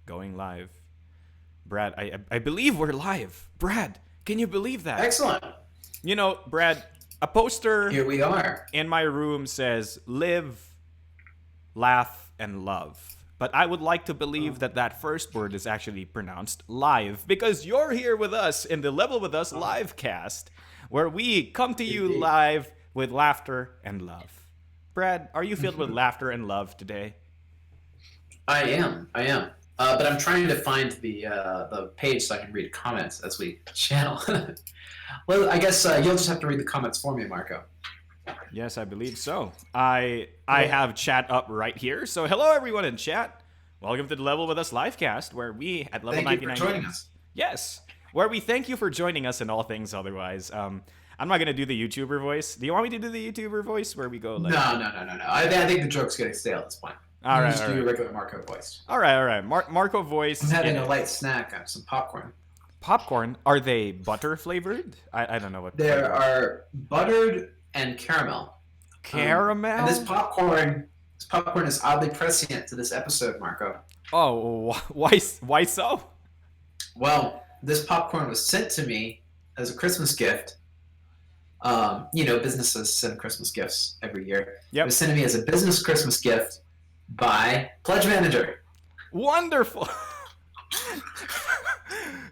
Going live. Brad, I believe we're live. Brad, can you believe that? Excellent. You know, Brad, a poster Here we are. in my room says live, laugh, and love. But I would like to believe that that first word is actually pronounced live because you're here with us in the Level With Us Livecast, where we come to you live with laughter and love. Brad, are you filled with laughter and love today? I am. But I'm trying to find the page so I can read comments as we channel. Well, I guess you'll just have to read the comments for me, Marco. Yes, I believe so. I have chat up right here. So hello everyone in chat. Welcome to the Level With Us Livecast, where we at Level 99 Thank you for joining us. Yes, where we thank you for joining us in all things otherwise. I'm not gonna do the YouTuber voice. Do you want me to do the YouTuber voice where we go like? No. I think the joke's getting stale at this point. All right, just do your regular Marco voice. All right. Marco voice. I'm having a light snack on some popcorn. Popcorn? Are they butter flavored? I don't know what. There are buttered and caramel. Caramel. And this popcorn is oddly prescient to this episode, Marco. Oh, why so? Well, this popcorn was sent to me as a Christmas gift. Businesses send Christmas gifts every year. Yep. It was sent to me as a business Christmas gift by Pledge Manager. Wonderful.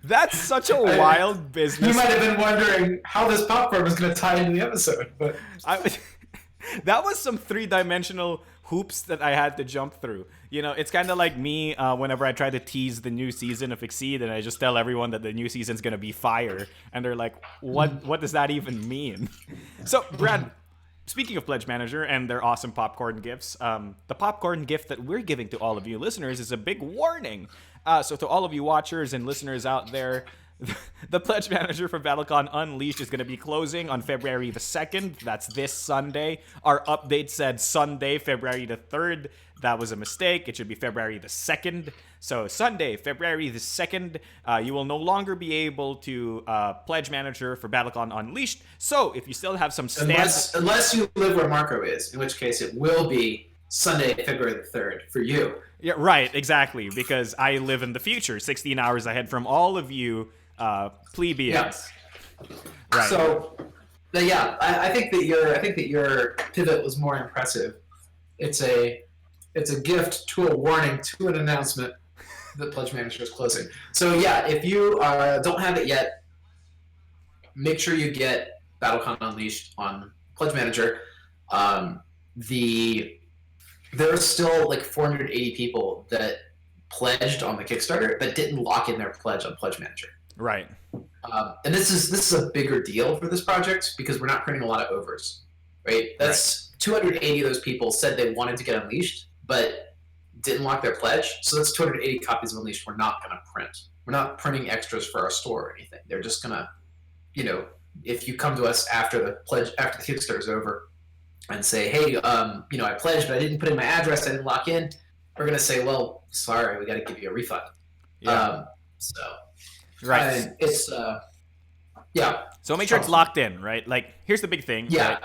That's such a wild business. You might have been wondering how this popcorn was going to tie into the episode, but that was some three-dimensional hoops that I had to jump through. You know, it's kind of like me whenever I try to tease the new season of Exceed, and I just tell everyone that the new season's going to be fire, and they're like, what does that even mean? So, Brad, speaking of Pledge Manager and their awesome popcorn gifts, the popcorn gift that we're giving to all of you listeners is a big warning. So to all of you watchers and listeners out there, the Pledge Manager for BattleCon Unleashed is going to be closing on February the 2nd. That's this Sunday. Our update said Sunday, February the 3rd. That was a mistake. It should be February the 2nd. So Sunday, February the 2nd, you will no longer be able to Pledge Manager for BattleCon Unleashed. So if you still have some stands... Unless you live where Marco is, in which case it will be Sunday, February the 3rd for you. Yeah, right, exactly, because I live in the future, 16 hours ahead from all of you plebeians. Yeah. Right. So, yeah, I think that your pivot was more impressive. It's a gift to a warning to an announcement that Pledge Manager is closing. So yeah, if you don't have it yet, make sure you get BattleCon Unleashed on Pledge Manager. There are still like 480 people that pledged on the Kickstarter but didn't lock in their pledge on Pledge Manager. Right. And this is a bigger deal for this project because we're not printing a lot of overs, right? That's 280 of those people said they wanted to get Unleashed but didn't lock their pledge. So that's 280 copies of Unleashed we're not going to print. We're not printing extras for our store or anything. They're just going to, if you come to us after the Kickstarter is over, and say, hey, I pledged, but I didn't put in my address, I didn't lock in, we're going to say, well, sorry, we got to give you a refund. Yeah. Right. It's, yeah. So make sure it's locked in, right? Like, here's the big thing. Yeah. Right?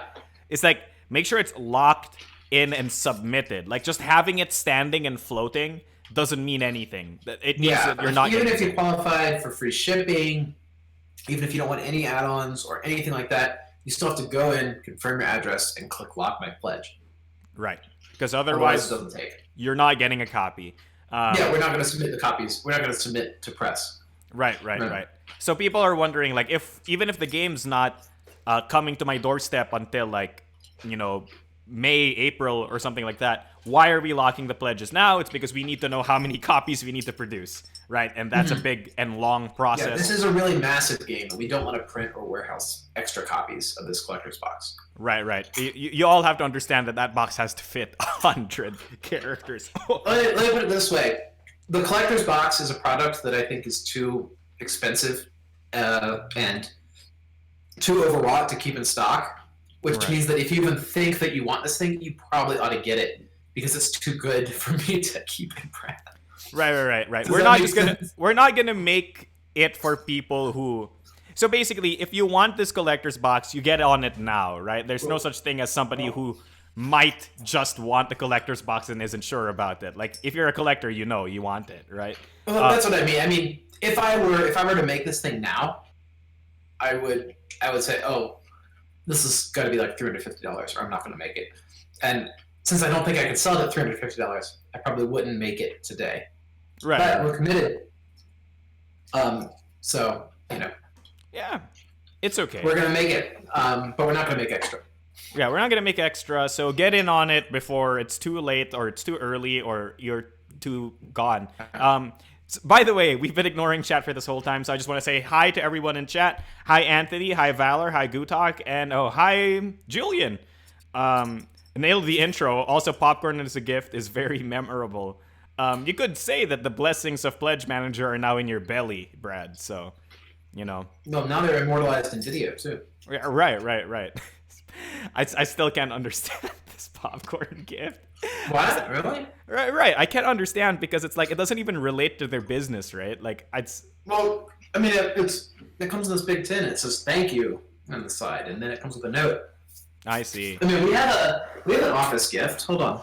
It's like, make sure it's locked in and submitted. Like, just having it standing and floating doesn't mean anything. It means that you're not even if you qualified for free shipping, even if you don't want any add-ons or anything like that, you still have to go in, confirm your address, and click Lock My Pledge. Right. Because otherwise it doesn't take. You're not getting a copy. Yeah, we're not going to submit the copies. We're not going to submit to press. Right. So people are wondering, like, even if the game's not coming to my doorstep until, like, May, April, or something like that, why are we locking the pledges now? It's because we need to know how many copies we need to produce, right? And that's a big and long process. Yeah, this is a really massive game. We don't want to print or warehouse extra copies of this collector's box. Right. You all have to understand that box has to fit 100 characters. Let me put it this way. The collector's box is a product that I think is too expensive and too overwrought to keep in stock. Which means that if you even think that you want this thing, you probably ought to get it because it's too good for me to keep in prep. Right. Does We're not gonna make it for people who. So basically, if you want this collector's box, you get on it now, right? There's no such thing as somebody who might just want the collector's box and isn't sure about it. Like, if you're a collector, you know you want it, right? Well, that's what I mean. I mean, if I were to make this thing now, I would say, oh, this is got to be like $350, or I'm not going to make it. And since I don't think I could sell it at $350, I probably wouldn't make it today. Right. But we're committed. So, you know. Yeah, it's okay. We're going to make it, but we're not going to make extra. Yeah, we're not going to make extra, so get in on it before it's too late, or it's too early, or you're too gone. By the way, we've been ignoring chat for this whole time, so I just want to say hi to everyone in chat. Hi, Anthony. Hi, Valor. Hi, Gutok. And, oh, hi, Julian. Nailed the intro. Also, popcorn as a gift is very memorable. You could say that the blessings of Pledge Manager are now in your belly, Brad, so, you know. No, now they're immortalized in video, too. Right. I still can't understand this popcorn gift. What? Really? Right. I can't understand because it's like it doesn't even relate to their business, right? Like Well, I mean, it comes in this big tin. It says "thank you" on the side, and then it comes with a note. I see. I mean, we have an office gift. Hold on.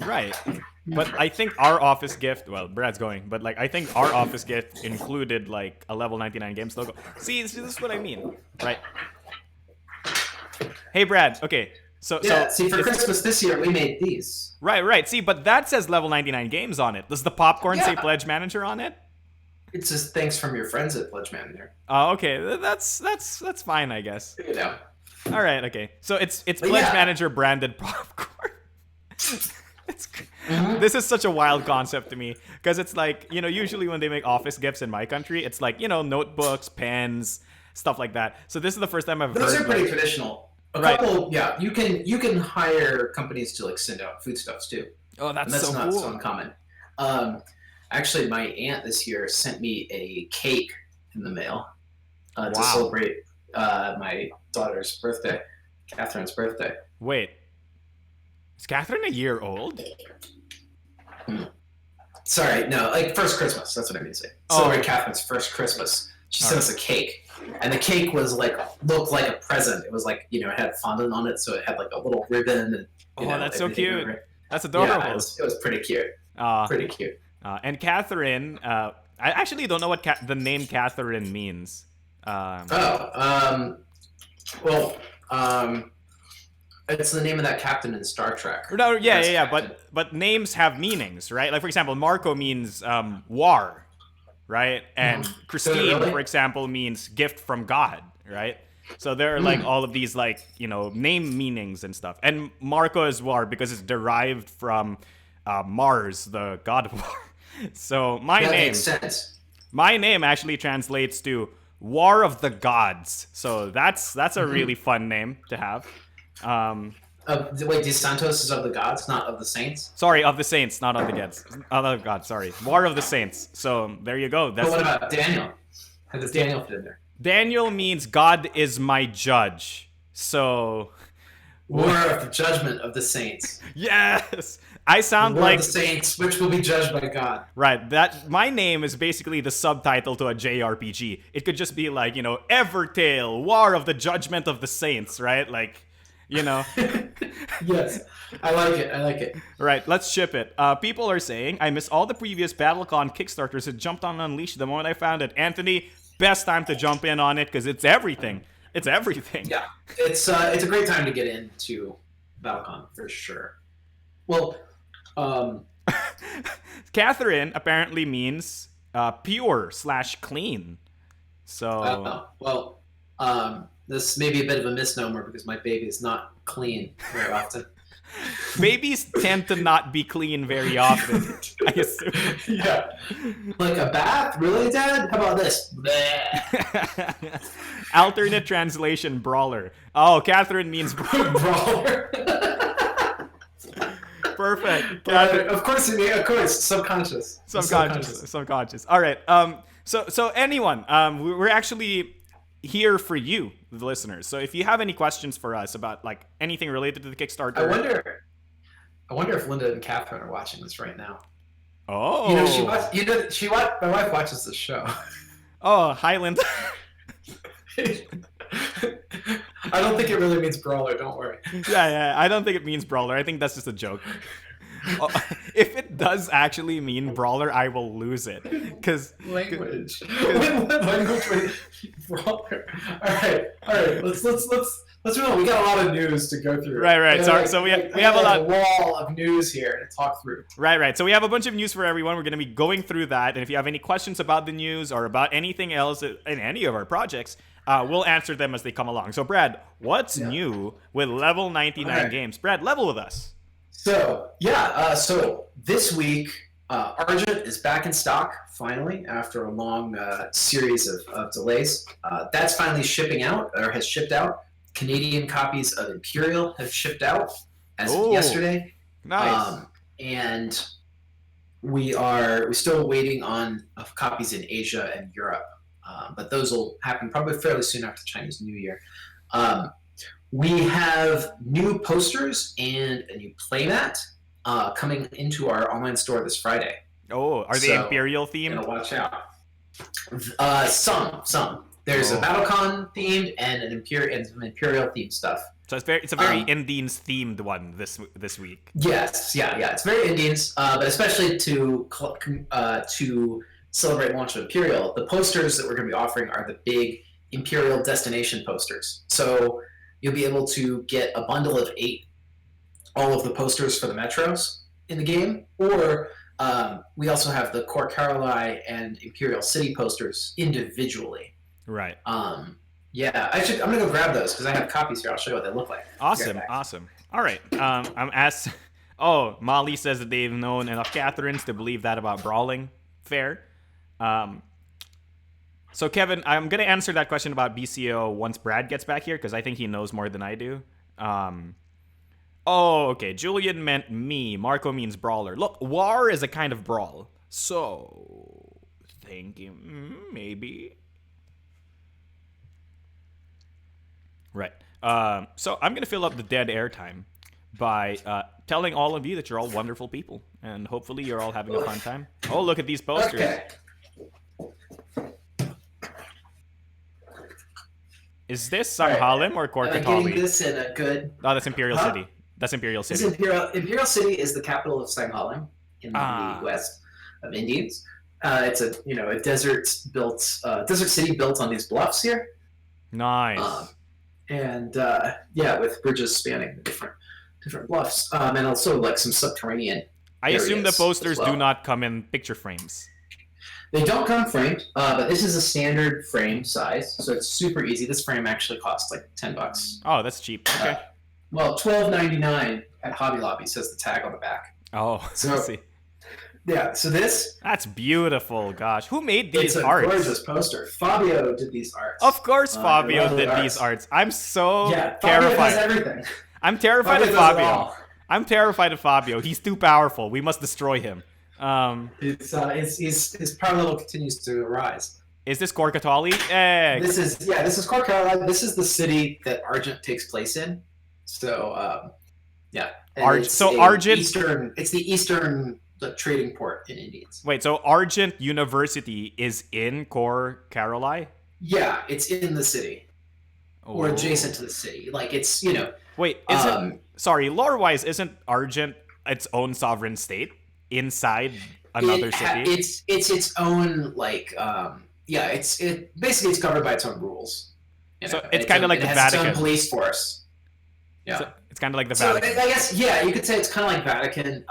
Right. But I think our office gift, well, Brad's going, but like I think our office gift included like a level 99 games logo. See, this is what I mean, right? Hey, Brad. Okay. So see, for Christmas this year, we made these. Right. See, but that says level 99 games on it. Does the popcorn say Pledge Manager on it? It says thanks from your friends at Pledge Manager. Oh, okay. That's fine, I guess. You know. All right. Okay. So it's Pledge Manager branded popcorn. This is such a wild concept to me because it's like, you know, usually when they make office gifts in my country, it's like, you know, notebooks, pens, stuff like that. So this is the first time I've heard. Those are pretty traditional. A couple, yeah. You can hire companies to like send out foodstuffs too. Oh, that's so cool. Not so uncommon. Actually, my aunt this year sent me a cake in the mail to celebrate my daughter's birthday, Catherine's birthday. Wait, is Catherine a year old? Sorry, no, like first Christmas. That's what I mean to say. Celebrate Catherine's first Christmas. She sent us a cake, and the cake was looked like a present. It was like, you know, it had fondant on it, so it had like a little ribbon. And that's so cute. That's adorable. Yeah, it was pretty cute. Pretty cute. And Catherine, I actually don't know what the name Catherine means. It's the name of that captain in Star Trek. No, yeah. But names have meanings, right? Like, for example, Marco means war, right? And Christine, for example, means gift from God, right? So there are like all of these like, you know, name meanings and stuff. And Marco is war because it's derived from Mars, the god of war. So that makes sense. My name actually translates to War of the Gods. So that's a really fun name to have. Wait, De Santos is of the gods, not of the saints? Sorry, of the saints, not of the gods. Of God, sorry. War of the Saints. So there you go. But what about Daniel? How does Daniel fit in there? Daniel means God is my judge. So War of the judgment of the saints. Yes. I sound War like of the saints, which will be judged by God. Right. That my name is basically the subtitle to a JRPG. It could just be like, you know, Evertale, War of the Judgment of the Saints, right? Like, you know. Yes. I like it. Right, let's ship it. People are saying, I miss all the previous BattleCon Kickstarters and jumped on Unleashed the moment I found it. Anthony, best time to jump in on it because it's everything. It's everything. Yeah. It's a great time to get into BattleCon for sure. Well, Catherine apparently means pure/clean. So this may be a bit of a misnomer because my baby is not clean very often. Babies tend to not be clean very often, I assume. Yeah. Like a bath? Really, Dad? How about this? Alternate translation, brawler. Oh, Catherine means brawler. Perfect. Of course, subconscious. Subconscious. All right. So anyone, we're actually here for you, the listeners. So if you have any questions for us about like anything related to the Kickstarter, I wonder if Linda and Catherine are watching this right now. Oh. My wife watches this show. Oh, hi, Linda. I don't think it really means brawler. Don't worry. Yeah. I don't think it means brawler. I think that's just a joke. Oh, if it does actually mean brawler, I will lose it. Cause language. What language? Brawler. All right. Let's move on. We got a lot of news to go through. Right. So we have a lot. Wall of news here to talk through. Right. So we have a bunch of news for everyone. We're going to be going through that, and if you have any questions about the news or about anything else in any of our projects, we'll answer them as they come along. So Brad, what's new with Level 99 Games? Brad, level with us. So this week, Argent is back in stock finally after a long series of delays. That's finally shipping out, or has shipped out. Canadian copies of Imperial have shipped out as of yesterday. Nice. And we're still waiting on copies in Asia and Europe, but those will happen probably fairly soon after Chinese New Year. We have new posters and a new playmat coming into our online store this Friday. Oh, are they Imperial themed? Gonna watch out. Some. There's a BattleCon themed and some Imperial themed stuff. So it's a very Indians themed one this week. Yes, yeah. It's very Indians, but especially to celebrate launch of Imperial. The posters that we're going to be offering are the big Imperial destination posters. So you'll be able to get a bundle of 8, all of the posters for the metros in the game, or we also have the Core Caroline and Imperial City posters individually. Right. I'm gonna go grab those because I have copies here. I'll show you what they look like. Awesome. All right. Molly says that they've known enough Catherines to believe that about Brawling Fair. So Kevin, I'm gonna answer that question about BeCEO once Brad gets back here because I think he knows more than I do. Okay. Julian meant me. Marco means brawler. Look, war is a kind of brawl. So thinking maybe. Right. So I'm going to fill up the dead air time by telling all of you that you're all wonderful people. And hopefully you're all having a fun time. Oh, look at these posters. Okay. Is this Sanghalim or Korkatali? Getting this in a good... Oh, that's Imperial City. That's Imperial City. Imperial City is the capital of Sanghalim in the west of Indians. It's a desert city built on these bluffs here. Nice. With bridges spanning the different bluffs, and also like some subterranean. I assume the posters do not come in picture frames. They don't come framed, but this is a standard frame size, so it's super easy. This frame actually costs like $10. Oh, that's cheap. Okay. $12.99 at Hobby Lobby says the tag on the back. Oh, so I see. Yeah, so that's beautiful. Gosh, who made these arts? It's a gorgeous poster. Fabio did these arts. Of course, Fabio did these arts. I'm so terrified. Fabio has everything. I'm terrified of Fabio. I'm terrified of Fabio. He's too powerful. We must destroy him. His power level continues to rise. Is this Korkatali? This is Core Caroline. This is the city that Argent takes place in. So Argent. It's the eastern trading port in Indians. Wait, so Argent University is in Core Caroline? Yeah, it's in the city. Or adjacent to the city. Like it's, Wait, lore-wise, isn't Argent its own sovereign state inside another city? It's its own it's covered by its own rules. So it's kind of like the Vatican. Its own police force. Yeah. So it's kind of like the Vatican. I guess you could say it's kind of like Vatican.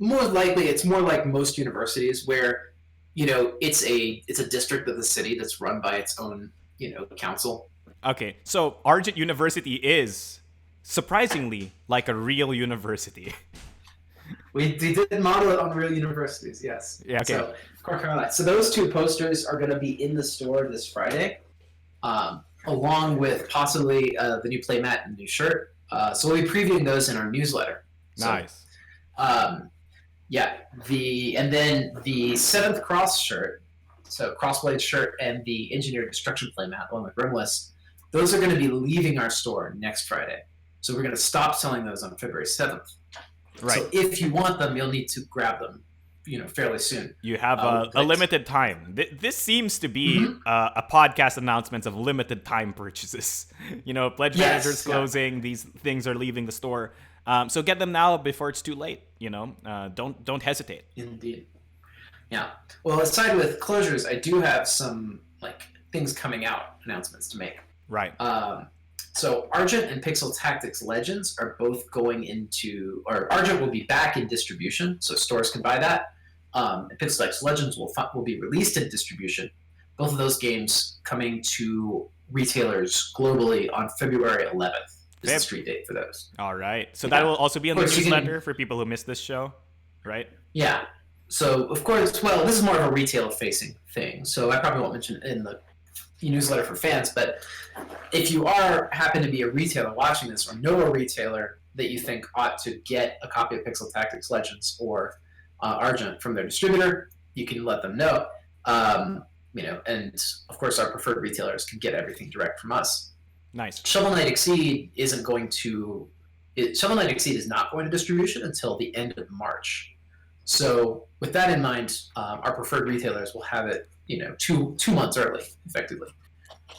More likely, it's more like most universities where, it's a district of the city that's run by its own, council. Okay, so Argent University is surprisingly like a real university. We did model it on real universities, yes. Yeah. Okay. So those 2 posters are going to be in the store this Friday, along with possibly the new playmat and new shirt. So we'll be previewing those in our newsletter. Nice. Then the 7th Cross shirt, so Crossblade shirt and the Engineered Destruction playmat along with Rimless, those are going to be leaving our store next Friday. So we're going to stop selling those on February 7th. Right. So if you want them, you'll need to grab them fairly soon. You have a limited time. This seems to be a podcast announcement of limited time purchases. Pledge managers closing. These things are leaving the store. So get them now before it's too late. Don't hesitate. Indeed. Yeah. Well, aside with closures, I do have some things coming out announcements to make. Right. So Argent and Pixel Tactics Legends are both going into, or Argent will be back in distribution, so stores can buy that. And Pixel Tactics Legends will be released in distribution. Both of those games coming to retailers globally on February 11th. Is the street date for those. All right. So that will also be on the newsletter for people who missed this show, right? Yeah. So, of course, well, this is more of a retail-facing thing, so I probably won't mention it in the newsletter for fans, but if you happen to be a retailer watching this or know a retailer that you think ought to get a copy of Pixel Tactics Legends or Argent from their distributor, you can let them know. And, of course, our preferred retailers can get everything direct from us. Nice. Shovel Knight Exceed is not going to distribution until the end of March. So with that in mind, our preferred retailers will have it, 2 months early, effectively.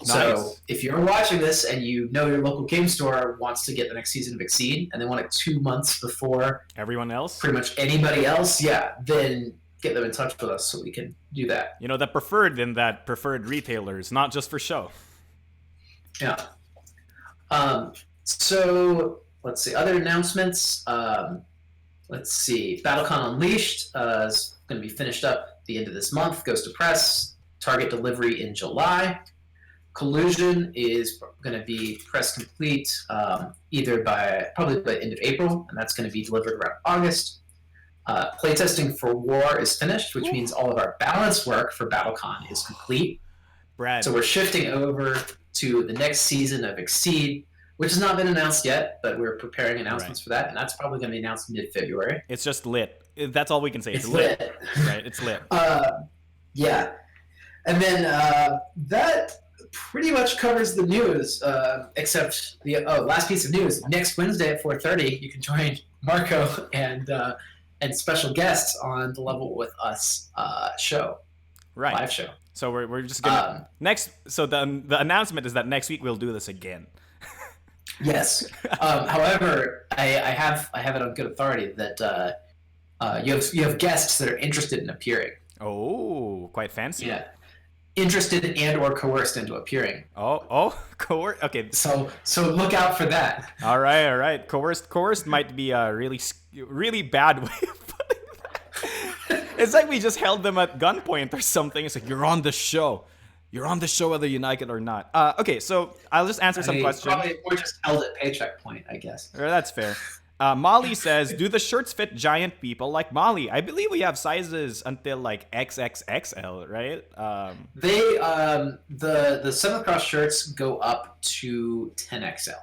Nice. So if you're watching this and you know your local game store wants to get the next season of Exceed and they want it 2 months before everyone else, pretty much anybody else, then get them in touch with us so we can do that. The preferred retailers, not just for show. Yeah. So let's see other announcements. Let's see. BattleCon Unleashed is going to be finished up at the end of this month. Goes to press. Target delivery in July. Collusion is going to be press complete probably by the end of April, and that's going to be delivered around August. Playtesting for War is finished, which means all of our balance work for BattleCon is complete. Brad. So we're shifting over to the next season of Exceed, which has not been announced yet, but we're preparing announcements for that, and that's probably going to be announced mid-February. It's just lit. That's all we can say. It's lit. Right, it's lit. Yeah. And then that pretty much covers the news, except the last piece of news. Next Wednesday at 4:30, you can join Marco and special guests on the Level With Us show. Right. Live show. So we're just gonna So the announcement is that next week we'll do this again. Yes. However, I have it on good authority that you have guests that are interested in appearing. Oh, quite fancy. Yeah. Interested and or coerced into appearing. Coerced. Okay. So look out for that. All right. Coerced might be a really bad way of putting that. It's like we just held them at gunpoint or something. It's like, you're on the show. You're on the show whether you like it or not. Okay, so I'll just answer some questions. Probably we're just held at paycheck point, I guess. That's fair. Molly says, do the shirts fit giant people like Molly? I believe we have sizes until like XXXL, right? They the 7th Cross shirts go up to 10XL.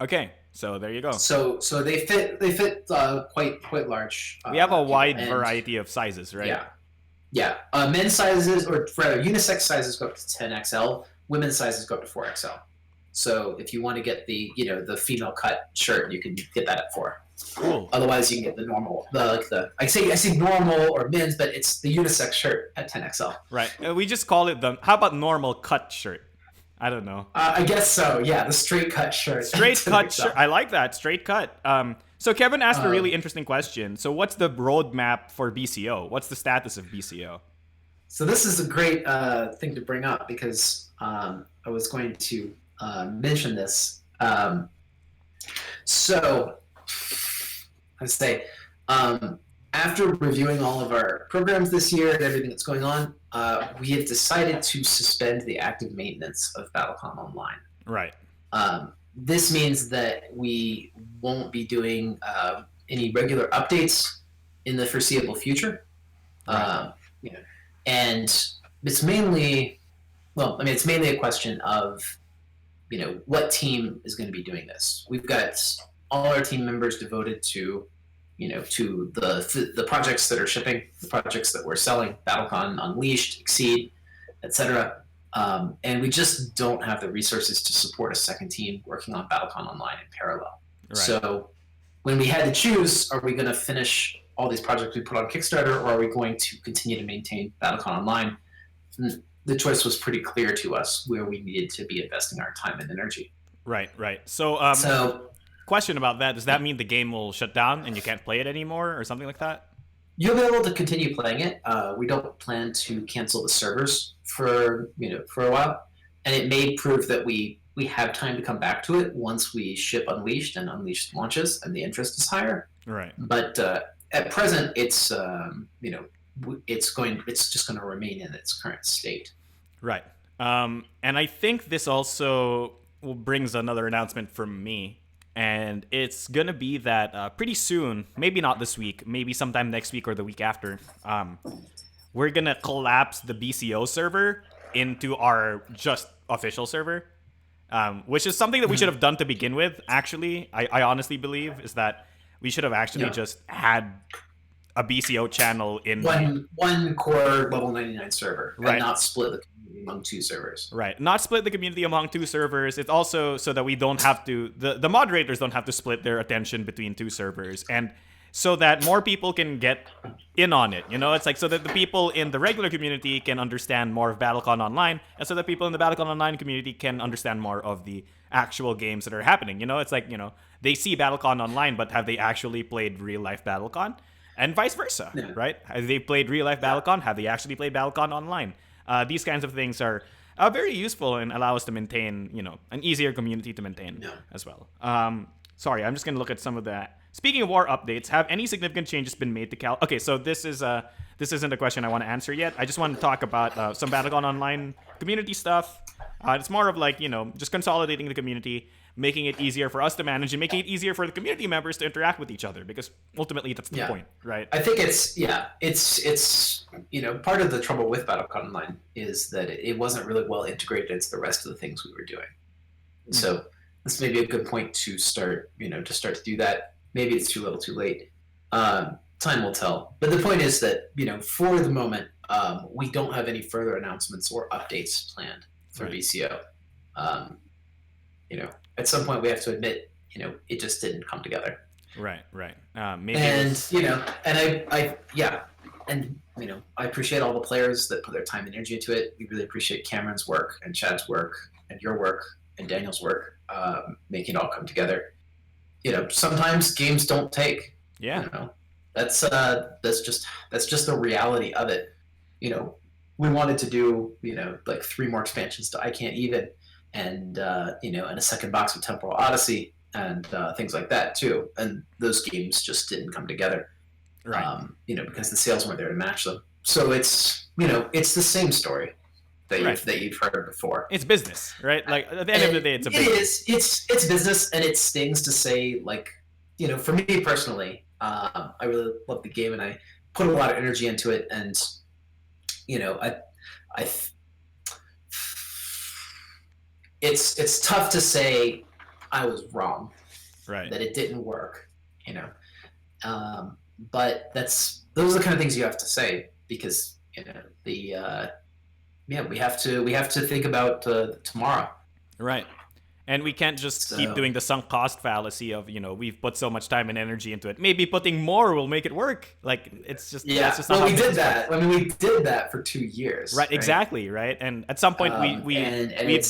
Okay, so there you go. So they fit quite large. We have a wide variety of sizes, right? Yeah. Men's sizes, or rather unisex sizes, go up to 10XL. Women's sizes go up to 4XL. So if you want to get the female cut shirt, you can get that at 4. Cool. Otherwise, you can get the normal, I say normal or men's, but it's the unisex shirt at 10XL. Right. We just call it how about normal cut shirt? I don't know. I guess so. Yeah, the straight cut shirt. Straight cut shirt. I like that. Straight cut. So Kevin asked a really interesting question. So what's the roadmap for BeCEO? What's the status of BeCEO? So this is a great thing to bring up because I was going to mention this. So let's say after reviewing all of our programs this year and everything that's going on, we have decided to suspend the active maintenance of BattleCon Online. Right. This means that we won't be doing any regular updates in the foreseeable future. Right. And it's mainly a question of, what team is going to be doing this. We've got all our team members devoted to, to the projects that are shipping, the projects that we're selling, BattleCon Unleashed, Exceed, etc. And we just don't have the resources to support a second team working on BattleCon Online in parallel. Right. So when we had to choose, are we going to finish all these projects we put on Kickstarter, or are we going to continue to maintain Battlecon Online? The choice was pretty clear to us where we needed to be investing our time and energy. Right. So, question about that: does that mean the game will shut down and you can't play it anymore, or something like that? You'll be able to continue playing it. We don't plan to cancel the servers for a while, and it may prove that we have time to come back to it once we ship Unleashed and Unleashed launches and the interest is higher. Right. But at present, it's just going to remain in its current state. Right. And I think this also brings another announcement from me. And it's going to be that pretty soon, maybe not this week, maybe sometime next week or the week after, we're going to collapse the BeCEO server into our just official server, which is something that we should have done to begin with, actually. I honestly believe is that we should have actually just had a BeCEO channel in one core level 99 server, right, and not split the community among two servers. Right, not split the community among two servers. It's also so that we don't have to the moderators don't have to split their attention between two servers, and so that more people can get in on it. It's like so that the people in the regular community can understand more of Battlecon Online, and so that people in the Battlecon Online community can understand more of the actual games that are happening. It's like they see Battlecon Online, but have they actually played real life Battlecon? And vice versa, right? Have they played real-life Battlecon? Have they actually played Battlecon Online? These kinds of things are very useful and allow us to maintain, an easier community to maintain as well. Sorry, I'm just going to look at some of that. Speaking of war updates, have any significant changes been made to Cal? Okay, so this isn't a question I want to answer yet. I just want to talk about some Battlecon Online community stuff. It's more of like, just consolidating the community, making it easier for us to manage and making it easier for the community members to interact with each other, because ultimately that's the point, right? I think it's part of the trouble with Battlecon Online is that it wasn't really well integrated into the rest of the things we were doing. Mm-hmm. So this may be a good point to start to do that. Maybe it's too little too late. Time will tell. But the point is that, for the moment, we don't have any further announcements or updates planned for BeCEO. At some point we have to admit, it just didn't come together. Right. Maybe. And I appreciate all the players that put their time and energy into it. We really appreciate Cameron's work and Chad's work and your work and Daniel's work, making it all come together. Sometimes games don't take. Yeah. That's just the reality of it. We wanted to do, like 3 more expansions to I Can't Even, and and a second box of Temporal Odyssey and things like that too. And those games just didn't come together, right? Because the sales weren't there to match them. So it's it's the same story that you've heard before. It's business, right? Like at the end of the day, it's a business. It's business, and it stings to say, like, for me personally, I really love the game and I put a lot of energy into it, and it's tough to say I was wrong, right? That it didn't work, but those are the kind of things you have to say, because we have to think about tomorrow, right? And we can't just keep doing the sunk cost fallacy of, we've put so much time and energy into it. Maybe putting more will make it work. Like, it's just... Yeah, well, we did that. I mean, we did that for 2 years. Right, exactly, right? And at some point, we've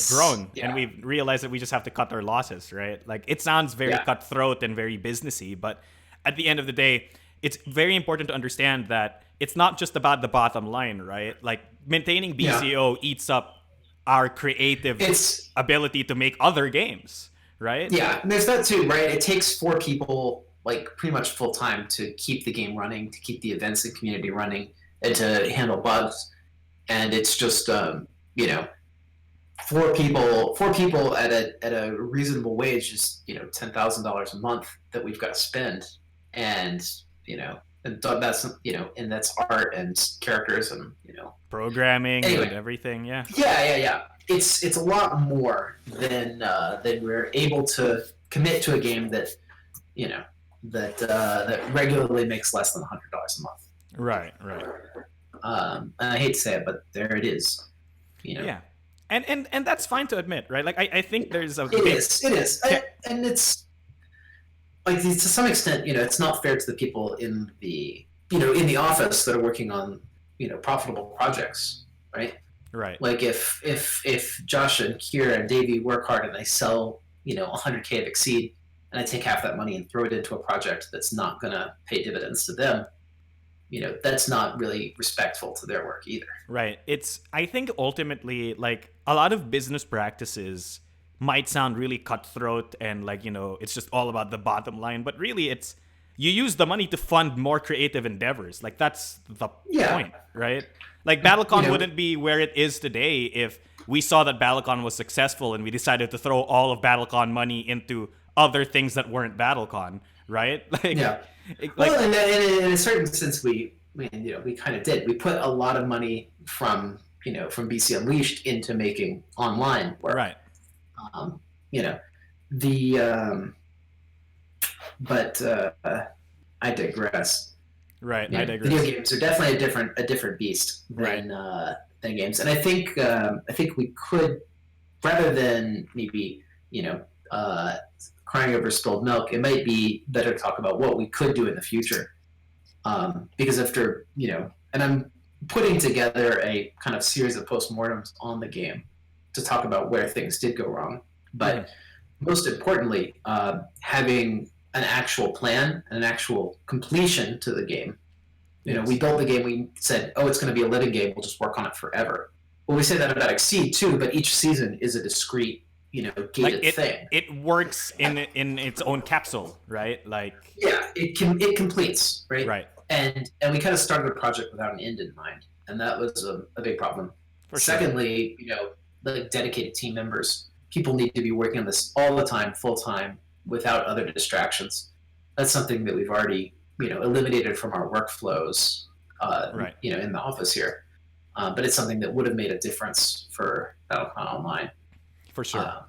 grown, and we've realized that we just have to cut our losses, right? Like, it sounds very cutthroat and very businessy, but at the end of the day, it's very important to understand that it's not just about the bottom line, right? Like, maintaining BeCEO eats up our creative ability to make other games, right? Yeah, and there's that too, right? It takes 4 people, like, pretty much full time to keep the game running, to keep the events and community running, and to handle bugs. And it's just 4 people at a reasonable wage is $10,000 a month that we've got to spend, and and that's and that's art and characters and programming and everything. Yeah. It's a lot more than we're able to commit to a game that that regularly makes less than $100 a month. Right. And I hate to say it, but there it is. Yeah. And that's fine to admit, right? Like I think there's a it is, and it's like to some extent, it's not fair to the people in the in the office that are working on profitable projects, right? Right. Like if Josh and Kira and Davey work hard and they sell 100K of Exceed, and I take half that money and throw it into a project that's not gonna pay dividends to them, that's not really respectful to their work either. Right. I think ultimately, like, a lot of business practices might sound really cutthroat and like, it's just all about the bottom line, but really you use the money to fund more creative endeavors. Like, that's the point, right? Like, BattleCon wouldn't be where it is today if we saw that BattleCon was successful and we decided to throw all of BattleCon money into other things that weren't BattleCon, right? Like, well, in a certain sense, we kind of did. We put a lot of money from BC Unleashed into making online work, right? But I digress. Right, I digress. Video games are definitely a different beast than games, and I think we could, rather than maybe crying over spilled milk, it might be better to talk about what we could do in the future, because after and I'm putting together a kind of series of postmortems on the game to talk about where things did go wrong, but most importantly, having an actual plan and an actual completion to the game. We built the game, we said, it's going to be a living game, we'll just work on it forever. Well, we say that about Exceed too, but each season is a discrete, gated thing. It works in its own capsule, right? Like, yeah, it completes, right? Right. And we kind of started a project without an end in mind, and that was a big problem. Secondly, like dedicated team members, people need to be working on this all the time, full time, without other distractions. That's something that we've already eliminated from our workflows, in the office here. But it's something that would have made a difference for BattleCon Online. For sure.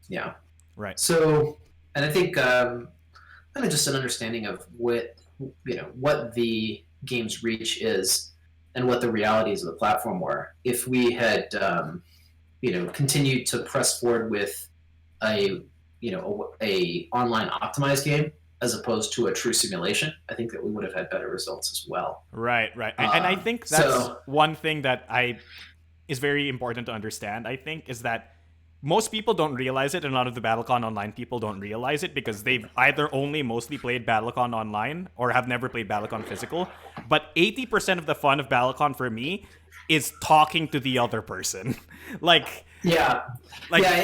Yeah. Right. So, and I think kind of just an understanding of what the game's reach is and what the realities of the platform were. If we had continued to press forward with a online optimized game as opposed to a true simulation, I think that we would have had better results as well. Right. And I think that's one thing that is very important to understand, I think, is that most people don't realize it, and a lot of the BattleCon Online people don't realize it because they've either only mostly played BattleCon Online or have never played BattleCon Physical. But 80% of the fun of BattleCon for me is talking to the other person. It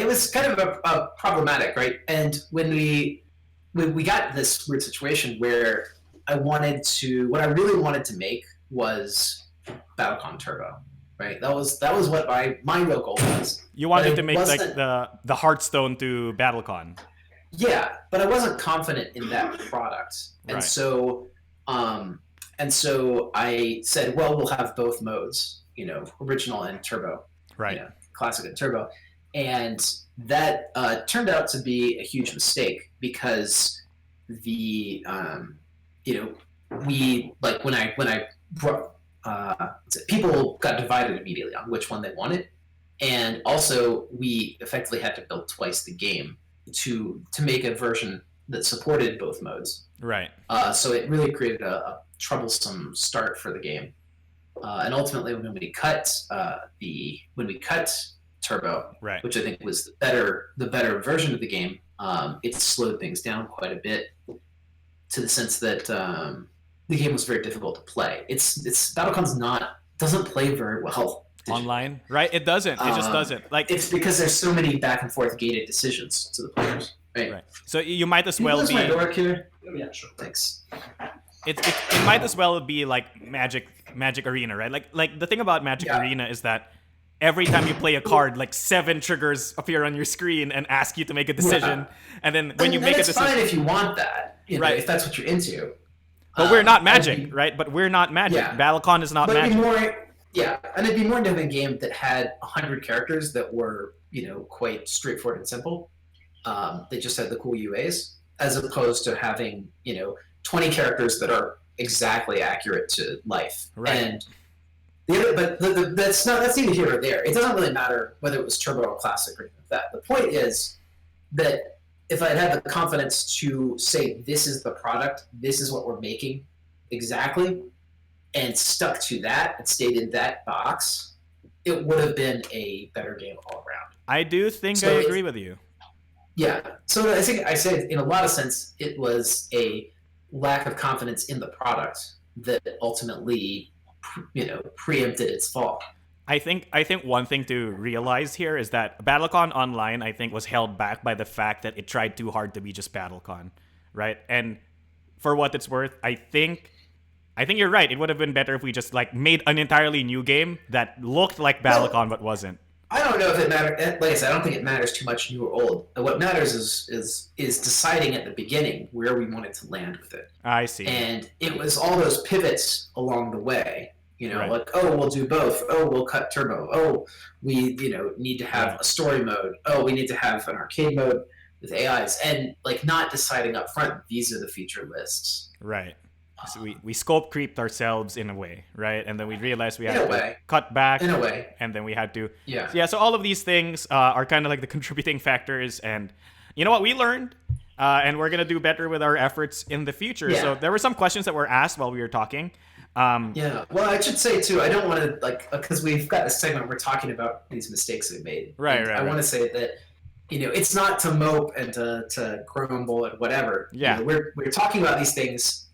was kind of a problematic, right? And when we got this weird situation where what I really wanted to make was BattleCon Turbo, right? That was what my real goal was. You wanted to make like the Hearthstone to BattleCon. Yeah, but I wasn't confident in that product, and so I said, well, we'll have both modes, original and turbo, right? Classic and turbo, and that turned out to be a huge mistake because the we like when I brought people got divided immediately on which one they wanted, and also we effectively had to build twice the game to make a version that supported both modes. Right. So it really created a troublesome start for the game, and ultimately when we cut Turbo, right, which I think was the better version of the game, it slowed things down quite a bit to the sense that the game was very difficult to play. It's BattleCon's doesn't play very well online, right? It doesn't. It just doesn't. Like, it's because there's so many back and forth gated decisions to the players. Right. So you might as well be. My door here? Oh, yeah, sure. Thanks. It might as well be like Magic Arena, right? Like the thing about Magic Arena is that every time you play a card, like 7 triggers appear on your screen and ask you to make a decision, and then when you make a decision, it's fine if you want that, right? If that's what you're into. But we're not Magic, right? But we're not Magic. Yeah. BattleCon is not Magic. And it'd be more into a game that had 100 characters that were, quite straightforward and simple. They just had the cool UAs, as opposed to having, 20 characters that are exactly accurate to life. Right. And that's neither here or there. It doesn't really matter whether it was Turbo or Classic or anything like that. The point is that if I'd had the confidence to say this is the product, this is what we're making exactly, and stuck to that and stayed in that box, it would have been a better game all around. I do think I agree with you. Yeah. So I think I say in a lot of sense, it was a lack of confidence in the product that ultimately, preempted its fall. I think one thing to realize here is that BattleCon Online, I think, was held back by the fact that it tried too hard to be just BattleCon, right? And for what it's worth, I think you're right. It would have been better if we just like made an entirely new game that looked like BattleCon but wasn't. I don't know if it matters. Like I said, I don't think it matters too much new or old. What matters is deciding at the beginning where we wanted to land with it. I see. And it was all those pivots along the way. Right. Like, oh, we'll do both. Oh, we'll cut turbo. Oh, we, need to have a story mode. Oh, we need to have an arcade mode with AIs. And, like, not deciding up front, these are the feature lists. Right. So we scope creeped ourselves in a way, right? And then we realized we had to cut back. In a way. And then we had to... Yeah. So all of these things are kind of like the contributing factors. And you know what? We learned. And we're going to do better with our efforts in the future. Yeah. So there were some questions that were asked while we were talking. Yeah, well, I should say too, I don't want to because we've got a segment where we're talking about these mistakes we made. Right. I want to say that it's not to mope and to grumble and whatever. Yeah, we're talking about these things,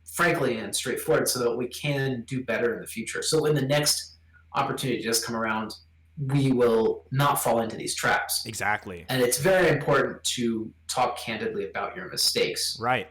frankly and straightforward, so that we can do better in the future. So when the next opportunity does come around, we will not fall into these traps. Exactly. And it's very important to talk candidly about your mistakes. Right.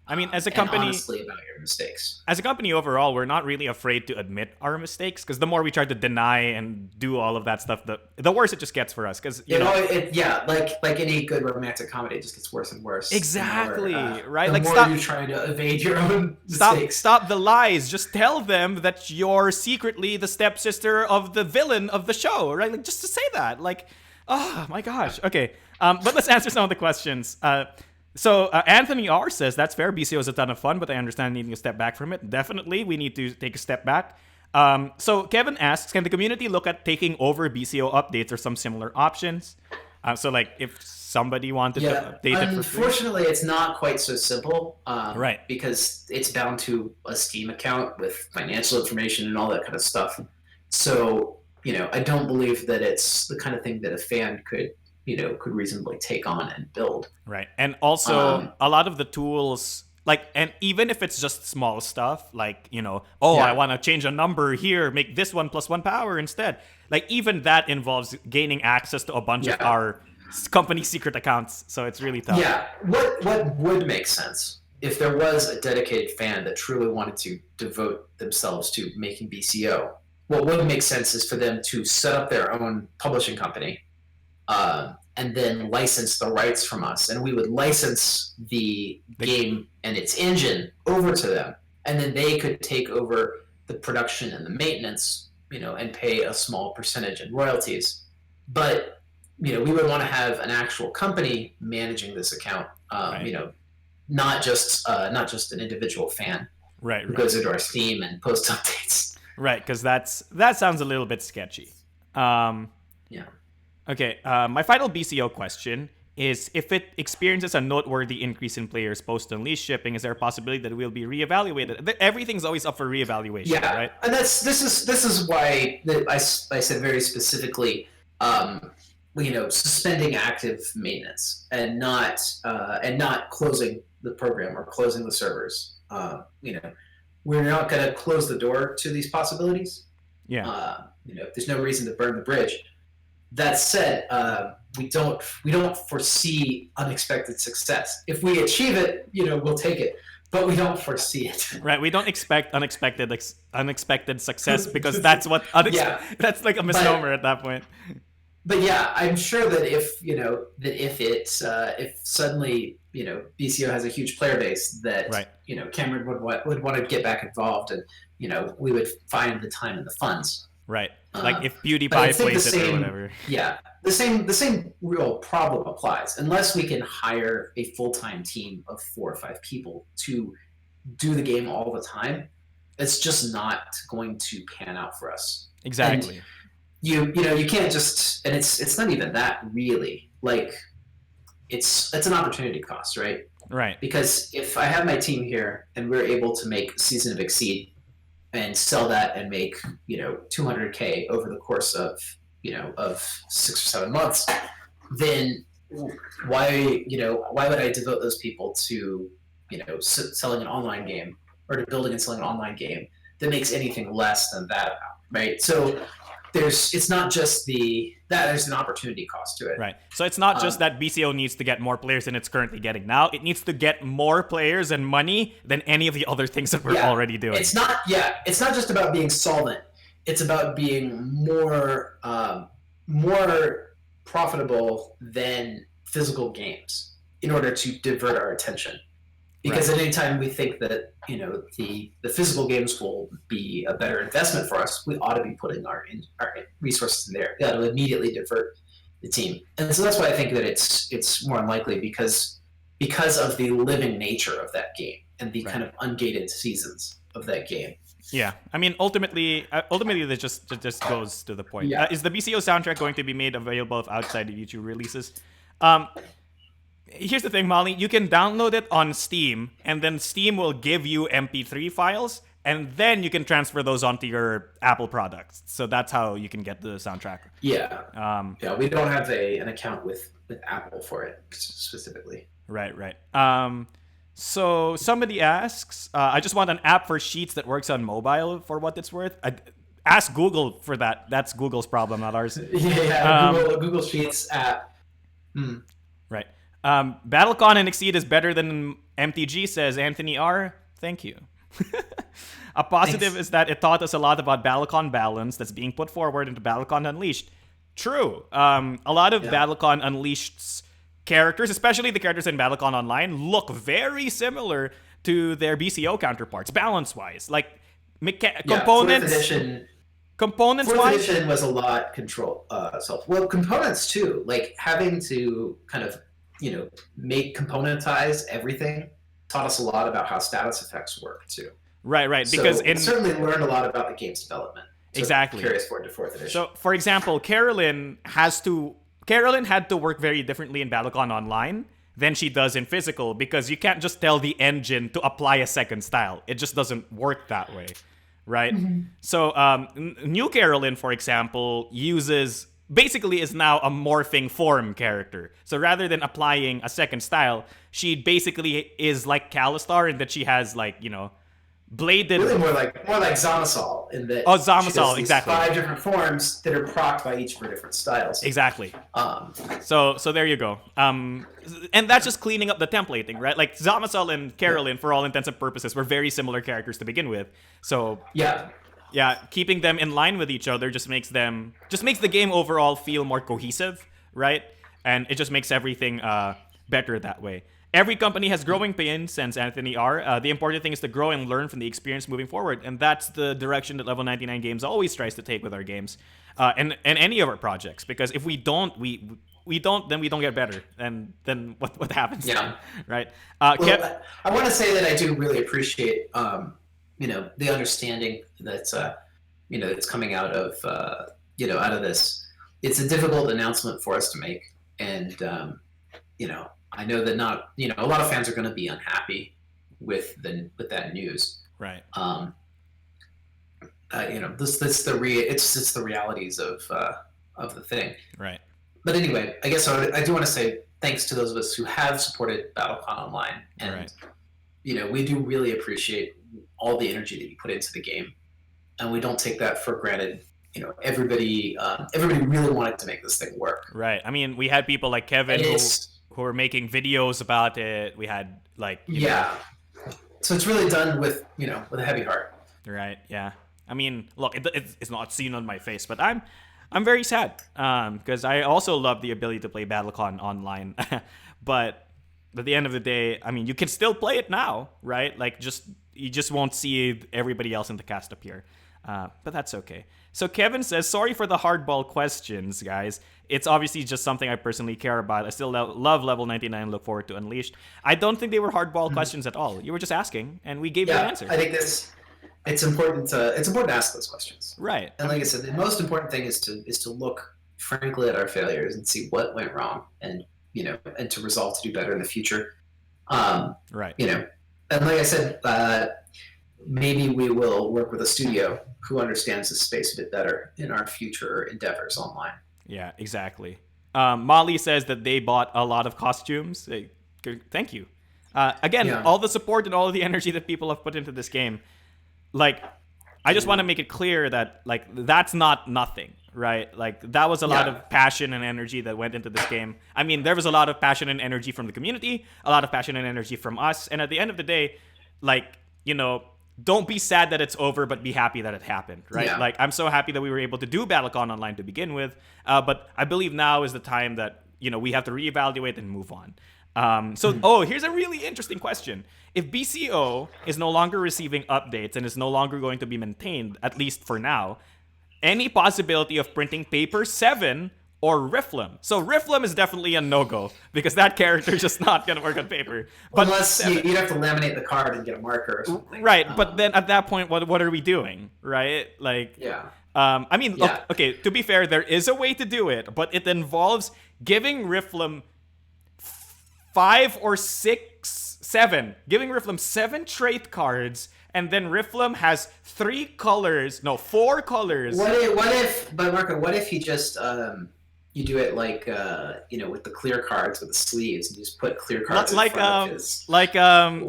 I mean, as a company, honestly about your mistakes. As a company overall, we're not really afraid to admit our mistakes, because the more we try to deny and do all of that stuff, the worse it just gets for us. Because like any good romantic comedy, it just gets worse and worse. Exactly, right? The more you're trying to evade your own mistakes. Stop the lies. Just tell them that you're secretly the stepsister of the villain of the show, right? Like, just to say that, like, oh my gosh. Okay, but let's answer some of the questions. So Anthony R says, that's fair. BeCEO is a ton of fun, but I understand needing a step back from it. Definitely, we need to take a step back. So Kevin asks, can the community look at taking over BeCEO updates or some similar options? So like if somebody wanted to update it for free. Unfortunately, it's not quite so simple. Right. Because it's bound to a Steam account with financial information and all that kind of stuff. So, I don't believe that it's the kind of thing that a fan could reasonably take on and build. Right. And also, a lot of the tools, and even if it's just small stuff, I want to change a number here, make this 1 + 1 power instead. Like, even that involves gaining access to a bunch of our company secret accounts. So it's really tough. Yeah. What would make sense if there was a dedicated fan that truly wanted to devote themselves to making BeCEO? What would make sense is for them to set up their own publishing company, and then license the rights from us, and we would license the game and its engine over to them, and then they could take over the production and the maintenance, and pay a small percentage in royalties. But we would want to have an actual company managing this account, not just an individual fan, who goes into our Steam and posts updates. Right, because that sounds a little bit sketchy. Yeah. Okay, my final BeCEO question is, if it experiences a noteworthy increase in players post-Unleashed shipping, is there a possibility that it will be reevaluated? Everything's always up for reevaluation, right? And this is why I said very specifically, suspending active maintenance and not closing the program or closing the servers. We're not going to close the door to these possibilities. Yeah. There's no reason to burn the bridge. That said, we don't foresee unexpected success. If we achieve it, we'll take it, but we don't foresee it. Right, we don't expect unexpected success, because that's what that's like a misnomer at that point. But yeah, I'm sure that if suddenly BeCEO has a huge player base, that Cameron would want to get back involved, and we would find the time and the funds. Right. Like if PewDiePie plays it or whatever. Yeah. The same real problem applies. Unless we can hire a full-time team of 4 or 5 people to do the game all the time, it's just not going to pan out for us. Exactly. And you can't just, and it's not even that really. Like, it's an opportunity cost, right? Right. Because if I have my team here and we're able to make Season of Exceed and sell that and make 200K over the course of of 6 or 7 months, then why would I devote those people to selling an online game or to building and selling an online game that makes anything less than that amount, right? So it's not just there's an opportunity cost to it. Right. So it's not just that BeCEO needs to get more players than it's currently getting now. It needs to get more players and money than any of the other things that we're already doing. It's not just about being solvent. It's about being more profitable than physical games in order to divert our attention. Because at any time we think that the physical games will be a better investment for us, we ought to be putting our resources in there. That will immediately divert the team, and so that's why I think that it's more unlikely because of the living nature of that game and the kind of ungated seasons of that game. Yeah, I mean, ultimately, that just goes to the point. Yeah. Is the BeCEO soundtrack going to be made available outside of YouTube releases? Here's the thing, Molly. You can download it on Steam, and then Steam will give you MP3 files, and then you can transfer those onto your Apple products. So that's how you can get the soundtrack. Yeah. We don't have an account with Apple for it specifically. Right. So somebody asks, I just want an app for Sheets that works on mobile for what it's worth. Ask Google for that. That's Google's problem, not ours. Google Sheets app. Right. BattleCon and Exceed is better than MTG, says Anthony R. Thank you. A positive Thanks. is that it taught us a lot about BattleCon balance that's being put forward into BattleCon Unleashed. True. A lot of BattleCon Unleashed's characters, especially the characters in BattleCon Online, look very similar to their BeCEO counterparts, balance-wise. Like, components... Components-wise... 4th edition was a lot control self. Well, components, too. Like, having to kind of componentize everything taught us a lot about how status effects work too. Right. Because we certainly learned a lot about the game's development. Exactly. Carry us forward to 4th edition. So, for example, Carolyn had to work very differently in BattleCon Online than she does in physical, because you can't just tell the engine to apply a second style. It just doesn't work that way, right? Mm-hmm. So, New Carolyn, for example, basically is now a morphing form character. So rather than applying a second style, she basically is like Calistar in that she has bladed... Really more like Zamisal in that... Oh, Zamisal, exactly. 5 different forms that are procced by each of her different styles. Exactly. So there you go. And that's just cleaning up the templating, right? Like Zamisal and Carolyn, for all intents and purposes, were very similar characters to begin with. So... Yeah, keeping them in line with each other just makes the game overall feel more cohesive, right? And it just makes everything better that way. Every company has growing pains, sends Anthony R. The important thing is to grow and learn from the experience moving forward, and that's the direction that Level 99 Games always tries to take with our games, and any of our projects. Because if we don't, then we don't get better, and then what happens? Yeah, right. I want to say that I do really appreciate. The understanding that's that's coming out of out of this. It's a difficult announcement for us to make, and I know that not a lot of fans are going to be unhappy with that news. Right. It's the realities of the thing. Right. But anyway, I guess I do want to say thanks to those of us who have supported BattleCon Online, and we do really appreciate all the energy that you put into the game, and we don't take that for granted. Everybody really wanted to make this thing work. Right. I mean, we had people like Kevin who were making videos about it. We had so it's really done with with a heavy heart. Right. Yeah. I mean, look, it's not seen on my face, but I'm very sad because I also love the ability to play BattleCon Online, but at the end of the day, I mean, you can still play it now, right? Like, you just won't see everybody else in the cast appear. But that's okay. So Kevin says, sorry for the hardball questions, guys. It's obviously just something I personally care about. I still love Level 99 and look forward to Unleashed. I don't think they were hardball questions at all. You were just asking, and we gave you an answer. I think it's important to ask those questions. Right. And like I said, the most important thing is to look frankly at our failures and see what went wrong and and to resolve to do better in the future. Right. And like I said, maybe we will work with a studio who understands the space a bit better in our future endeavors online. Yeah, exactly. Molly says that they bought a lot of costumes. Thank you. Again, all the support and all of the energy that people have put into this game. Like, I just want to make it clear that, like, that's not nothing, right? Like, that was a lot of passion and energy that went into this game. I mean, there was a lot of passion and energy from the community, a lot of passion and energy from us. And at the end of the day, like, don't be sad that it's over, but be happy that it happened, right? Yeah. Like, I'm so happy that we were able to do BattleCon online to begin with. But I believe now is the time that, we have to reevaluate and move on. Here's a really interesting question. If BeCEO is no longer receiving updates and is no longer going to be maintained, at least for now, any possibility of printing Paper 7 or Rifflem? So Rifflem is definitely a no-go because that character is just not going to work on paper. But unless you'd have to laminate the card and get a marker or something. Right, but then at that point, what are we doing, right? Like, okay, to be fair, there is a way to do it, but it involves giving Rifflem 5 or 6, 7. Giving Rifflem 7 trait cards, and then Rifflem has 4 colors. But Marco, what if you just you do it like with the clear cards with the sleeves, and you just put clear cards in front of his, like Gloom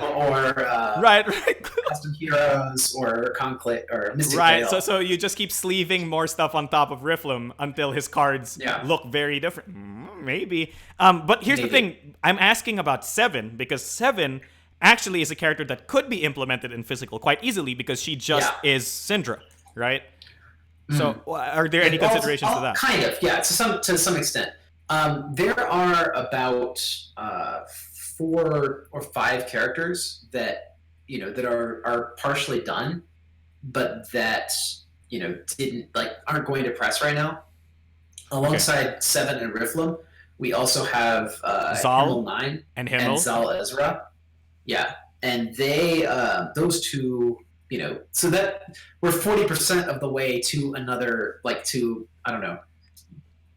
or right, Custom Heroes or Conclave or Mystic right. Veil. So you just keep sleeving more stuff on top of Rifflem until his cards look very different. Maybe. But here's the thing. I'm asking about 7 because 7 actually is a character that could be implemented in physical quite easily because she just is Syndra, right? So, are there any considerations to that? Kind of, yeah, to some extent. There are about 4 or 5 characters that that are partially done, but that aren't going to press right now. Alongside 7 and Rifflem, we also have Zal 9 and Himmel and Zal Ezra. Yeah, and they those two. So that we're 40% of the way to another, to I don't know,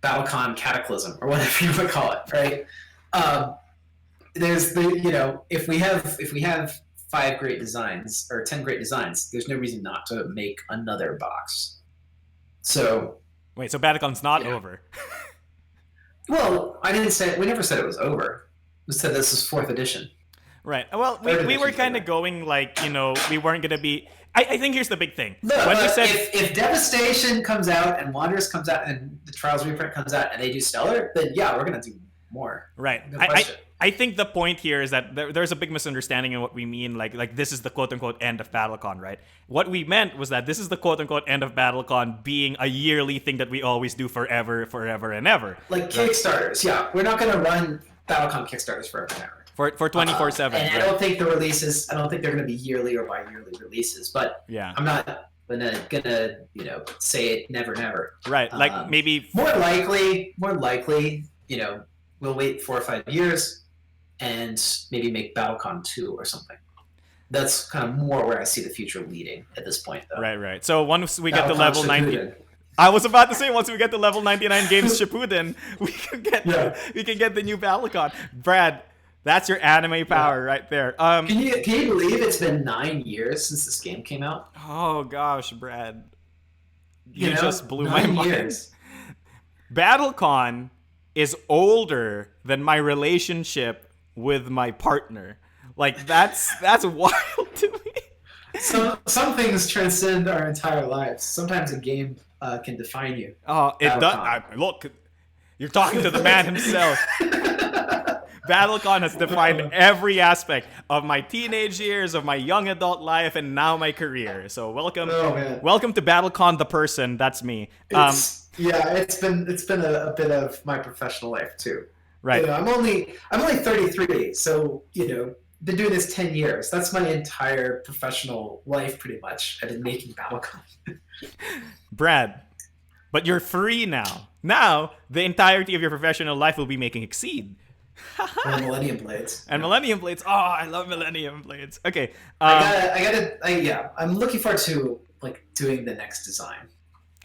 BattleCon Cataclysm or whatever you would call it, right? There's if we have 5 great designs or 10 great designs, there's no reason not to make another box. So wait, so BattleCon's not over? Well, we never said it was over. We said this is 4th edition. Right. Well, we were kind of going we weren't going to be... I think here's the big thing. Look, if Devastation comes out and Wanderers comes out and the Trials reprint comes out and they do Stellar, then we're going to do more. Right. I think the point here is that there's a big misunderstanding in what we mean. Like this is the quote-unquote end of BattleCon, right? What we meant was that this is the quote-unquote end of BattleCon being a yearly thing that we always do forever and ever. Like Kickstarters, We're not going to run BattleCon Kickstarters forever and ever. For 24/7. And I don't think the releases. I don't think they're going to be yearly or bi-yearly releases. But I'm not gonna say it never. Right. Like maybe more likely, we'll wait 4 or 5 years and maybe make BattleCon 2 or something. That's kind of more where I see the future leading at this point, though. Right. So once we get to level 90. I was about to say, once we get to level 99 games Shippuden, we can get the new BattleCon. Brad, that's your anime power right there. Can you believe it's been 9 years since this game came out? Oh gosh, Brad, you just blew my mind. BattleCon is older than my relationship with my partner. Like that's wild to me. Some things transcend our entire lives. Sometimes a game can define you. Oh, it does. Look, you're talking to the man himself. BattleCon has defined every aspect of my teenage years, of my young adult life, and now my career. So welcome to BattleCon the person. That's me. It's been a bit of my professional life too. Right. I'm only 33, so been doing this 10 years. That's my entire professional life, pretty much. I've been making BattleCon. Brad, but you're free now. Now the entirety of your professional life will be making Exceed. And Millennium Blades. Millennium Blades. Oh, I love Millennium Blades. Okay. I'm looking forward to doing the next design.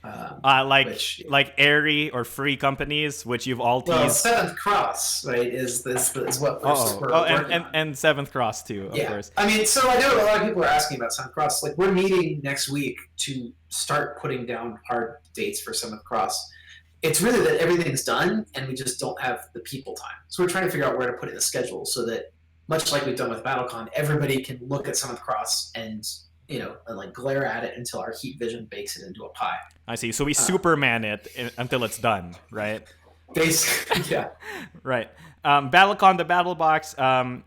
Like airy or free companies, which you've all well, teased. Seventh Cross, right, is what we're working on. And Seventh Cross too, of course. I mean, so I know a lot of people are asking about Seventh Cross. Like, we're meeting next week to start putting down hard dates for Seventh Cross. It's really that everything's done, and we just don't have the people time. So we're trying to figure out where to put it in the schedule so that, much like we've done with BattleCon, everybody can look at Seventh Cross and like glare at it until our heat vision bakes it into a pie. I see. So we Superman it until it's done, right? Basically, yeah. Right. BattleCon, the Battle Box.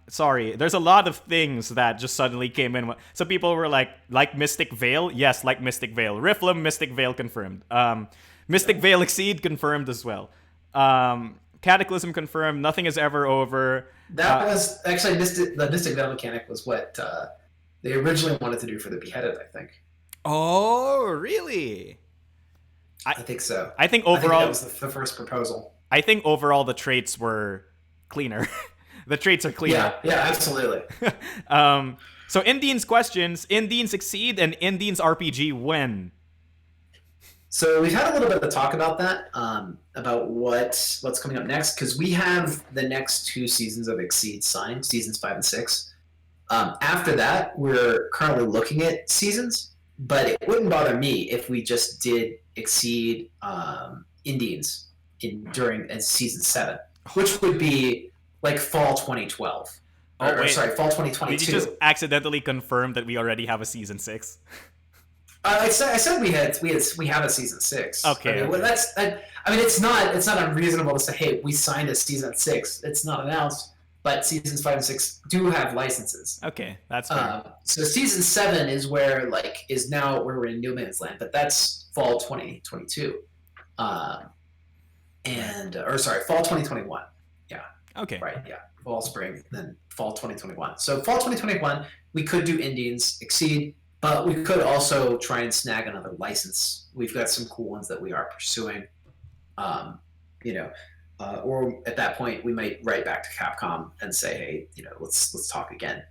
Sorry, there's a lot of things that just suddenly came in. So people were like Mystic Veil? Yes, like Mystic Veil. Riflem, Mystic Veil confirmed. Mystic Veil Exceed confirmed as well. Cataclysm confirmed. Nothing is ever over. That was actually the Mystic Veil mechanic was what they originally wanted to do for the Beheaded, I think. Oh, really? I think so. I think overall that was the first proposal. I think overall the traits were cleaner. The traits are cleaner. Yeah, absolutely. So Indian's questions: Indians Exceed and Indians RPG when? So we've had a little bit of talk about that, about what's coming up next, because we have the next 2 seasons of Exceed signed, seasons 5 and 6. After that, we're currently looking at seasons, but it wouldn't bother me if we just did Exceed Indians during season 7, which would be like fall 2012. Sorry, fall 2022. Did you just accidentally confirm that we already have a season 6? I said we have a season 6. Okay. Well, it's not unreasonable to say, hey, we signed a season 6. It's not announced, but seasons 5 and 6 do have licenses. Okay, that's fair. So season 7 is where now where we're in No Man's Land, but that's fall 2022, fall 2021. Yeah. Okay. Right. Yeah. Fall, spring, then fall 2021. So fall 2021, we could do Indians Exceed. But we could also try and snag another license. We've got some cool ones that we are pursuing. Or at that point, we might write back to Capcom and say, hey, let's talk again.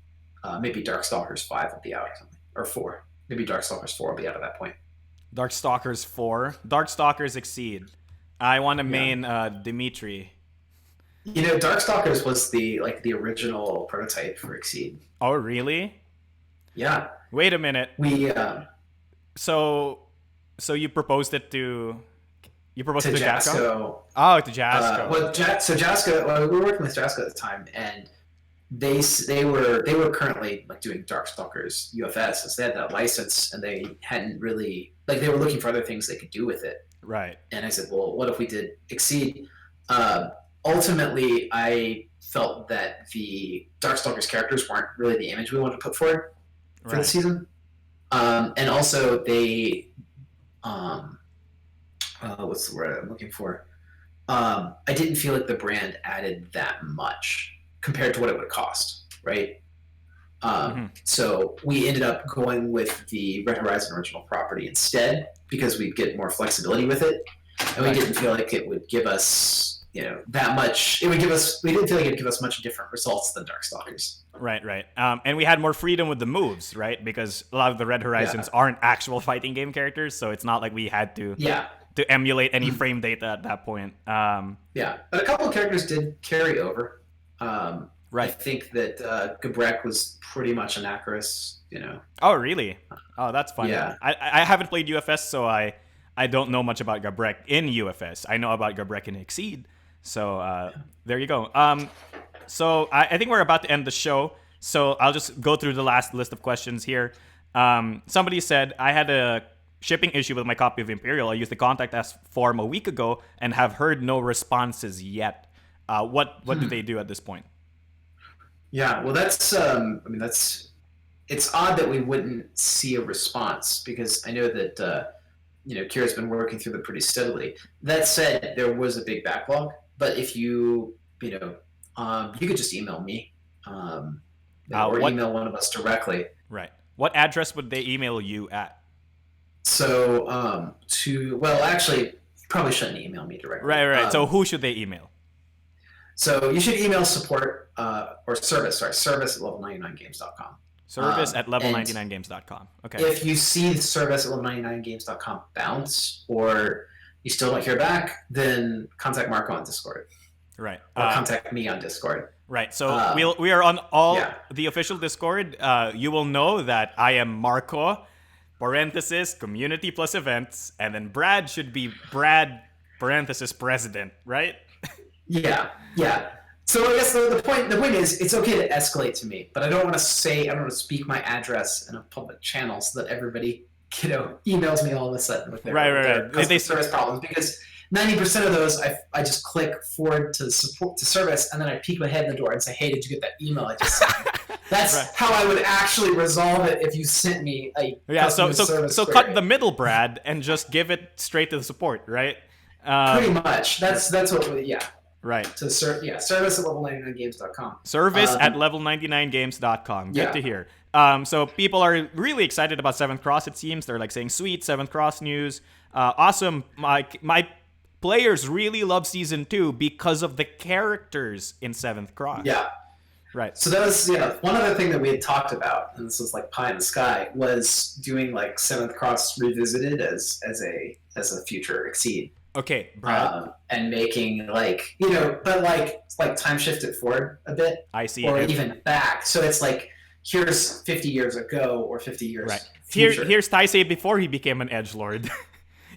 Maybe Darkstalkers 5 will be out or something, or 4. Maybe Darkstalkers 4 will be out at that point. Darkstalkers 4. Darkstalkers Exceed. I want to main Dimitri. Darkstalkers was the original prototype for Exceed. Oh, really? Yeah. Wait a minute. We So you proposed it to Jasco. Oh, to Jasco. Jasco. We were working with Jasco at the time, and they were currently doing Darkstalkers UFS, so they had that license, and they hadn't really they were looking for other things they could do with it. Right. And I said, well, what if we did Exceed? Ultimately, I felt that the Darkstalkers characters weren't really the image we wanted to put forward for the season, and also they, what's the word I'm looking for? I didn't feel like the brand added that much compared to what it would cost, right? So we ended up going with the Red Horizon original property instead because we'd get more flexibility with it, and we didn't feel like it would give us that much. We didn't feel like it'd give us much different results than Darkstalkers. Right. And we had more freedom with the moves, right? Because a lot of the Red Horizons aren't actual fighting game characters, so it's not like we had to emulate any frame data at that point. But a couple of characters did carry over. I think that Gabrek was pretty much an Acaris, Oh, really? Oh, that's fun. Yeah. I haven't played UFS, so I don't know much about Gabrek in UFS. I know about Gabrek in Exceed. So there you go. So I think we're about to end the show. So I'll just go through the last list of questions here. Somebody said, I had a shipping issue with my copy of Imperial. I used the contact us form a week ago and have heard no responses yet. What do they do at this point? Yeah, well, that's it's odd that we wouldn't see a response because I know that Kira's been working through them pretty steadily. That said, there was a big backlog, but if you could just email me or email one of us directly. Right. What address would they email you at? So actually, you probably shouldn't email me directly. Right. So who should they email? So you should email support or service at level99games.com. Service at and level99games.com. Okay. if you see the service at level99games.com bounce or you still don't hear back, then contact Marco on Discord. Right. Or contact me on Discord. Right. So we are on all the official Discord. You will know that I am Marco, parenthesis, community plus events, and then Brad should be Brad, parenthesis, president, right? Yeah. So I guess the point is it's okay to escalate to me, but I don't want to speak my address in a public channel so that everybody, emails me all of a sudden with their customer service problems, because 90% of those I just click forward to support to service, and then I peek my head in the door and say, hey, did you get that email I just sent? That's how I would actually resolve it if you sent me a customer service so query. cut the middle, Brad, and just give it straight to the support, right? Pretty much. That's what Right. So service at level99games.com. Service at level99games.com. Good to hear. So people are really excited about 7th Cross, it seems. They're like saying, sweet, 7th Cross news. Awesome. My players really love Season 2 because of the characters in 7th Cross. Yeah. Right. So that was, one other thing that we had talked about, and this was like pie in the sky, was doing like 7th Cross Revisited as a future Exceed. Okay, Brad. And making but like time shift it forward a bit. I see. Or even back. So it's like, here's 50 years ago or 50 years future. Here's Taisei before he became an edgelord.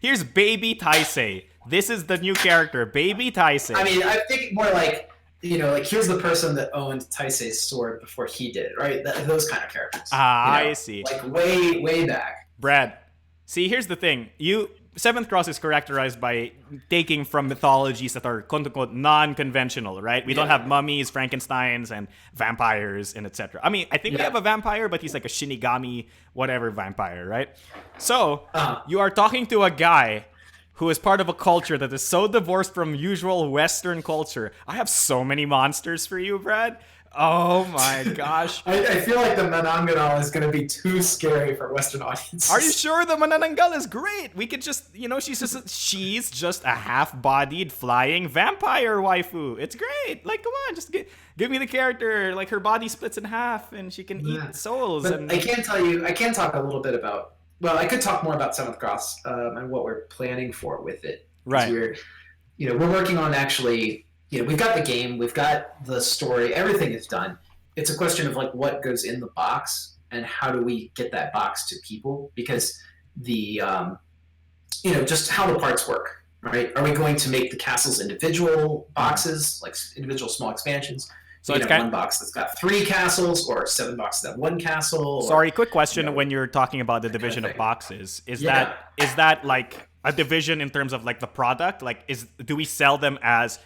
Here's Baby Taisei. This is the new character, Baby Taisei. I mean, I think more like, here's the person that owned Taisei's sword before he did it, right? Those kind of characters. I see. Like way, way back. Brad, see, here's the thing. 7th Cross is characterized by taking from mythologies that are quote-unquote non-conventional, right? We don't have mummies, Frankensteins, and vampires, and etc. I mean, I think we have a vampire, but he's like a Shinigami, whatever vampire, right? So, you are talking to a guy who is part of a culture that is so divorced from usual Western culture. I have so many monsters for you, Brad. Oh my gosh. I feel like the Manananggal is going to be too scary for Western audiences. Are you sure? The Manananggal is great. We could just, she's just a half-bodied flying vampire waifu. It's great. Like, come on, just give me the character. Like, her body splits in half and she can eat souls. But I can talk a little bit about, I could talk more about 7th Cross and what we're planning for with it. Right. We're working on actually... we've got the game, we've got the story, everything is done. It's a question of like what goes in the box and how do we get that box to people, because the just how the parts work, right? Are we going to make the castles individual boxes, like individual small expansions? So it's one box that's got 3 castles, or 7 boxes that have 1 castle. Sorry, quick question. When you're talking about the division of boxes, is that like a division in terms of like the product? Like, do we sell them as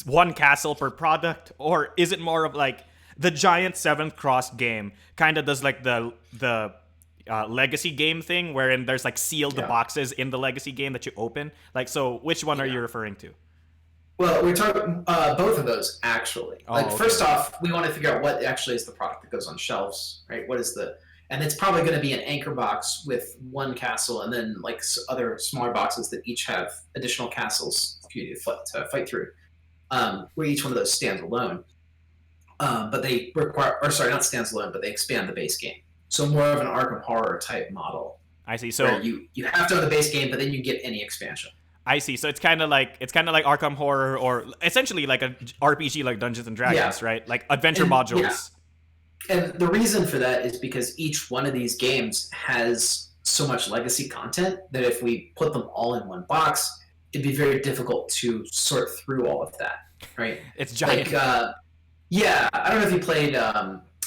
1 castle per product, or is it more of like the giant 7th Cross game kind of does like the legacy game thing, wherein there's like sealed boxes in the legacy game that you open? Like, so which one are you referring to? Well, we're talking both of those actually. First off, we want to figure out what actually is the product that goes on shelves, right? And it's probably going to be an anchor box with 1 castle, and then like other smaller boxes that each have additional castles for you to fight through. Where each one of those stands alone. But they not stands alone, but they expand the base game. So more of an Arkham Horror type model. I see. So where you have to own the base game, but then you get any expansion. I see. So it's kind of like Arkham Horror, or essentially like a RPG like Dungeons and Dragons, right? Like adventure modules. Yeah. And the reason for that is because each one of these games has so much legacy content that if we put them all in one box, it'd be very difficult to sort through all of that, right? It's giant. Like, I don't know if you played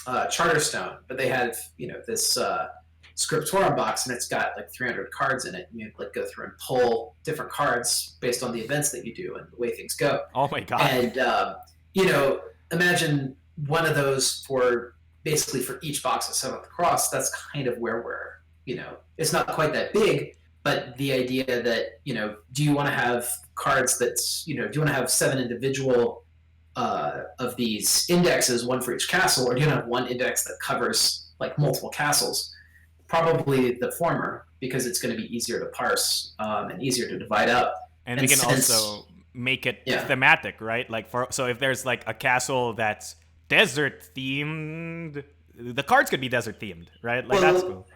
Charterstone, but they have this Scriptorum box, and it's got like 300 cards in it. And you like go through and pull different cards based on the events that you do and the way things go. Oh my god! And imagine one of those for each box of 7th Cross. That's kind of where we're it's not quite that big. But the idea that, do you want to have cards that's, do you want to have 7 individual of these indexes, 1 for each castle, or do you have 1 index that covers like multiple castles? Probably the former, because it's going to be easier to parse and easier to divide up. And we can also make it thematic, right? Like so if there's like a castle that's desert themed, the cards could be desert themed, right? Like Well, that's cool.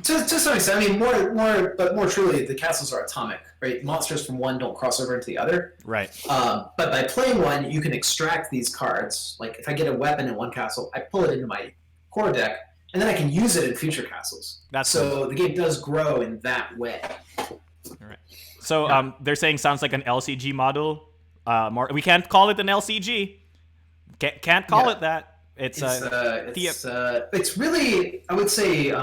To some extent, I mean, more truly, the castles are atomic, right? Monsters from one don't cross over into the other. Right. But by playing one, you can extract these cards. Like if I get a weapon in one castle, I pull it into my core deck, and then I can use it in future castles. That's so cool. the game does grow in that way. All right. So they're saying sounds like an LCG model. We can't call it an LCG. Can't call it that. It's really, I would say.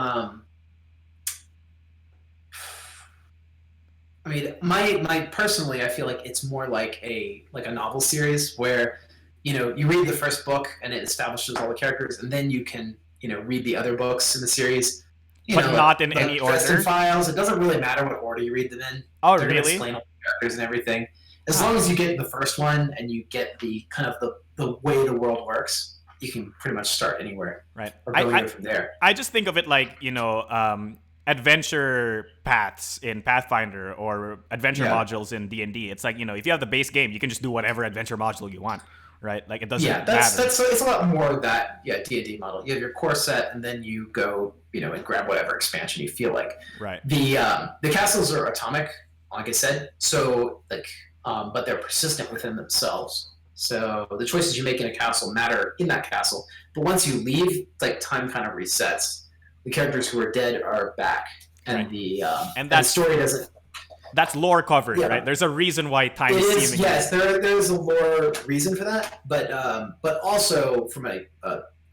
I mean, my personally, I feel like it's more like a novel series where, you read the first book and it establishes all the characters, and then you can, read the other books in the series. But not in any order. Dresden Files. It doesn't really matter what order you read them in. Oh, They're really? gonna explain all the characters and everything. As long as you get the first one and you get the kind of the way the world works, you can pretty much start anywhere. Right. Or go from there. I just think of it like, adventure paths in Pathfinder or adventure modules in D&D. It's like, if you have the base game, you can just do whatever adventure module you want, right? Like it doesn't matter. It's a lot more that D&D model. You have your core set, and then you go, and grab whatever expansion you feel like. Right. The castles are atomic, like I said. So but they're persistent within themselves. So the choices you make in a castle matter in that castle. But once you leave, like time kind of resets. The characters who are dead are back, and right. the story doesn't. That's lore covered, right? There's a reason why time is seeming. Yes, there's a lore reason for that, but also from a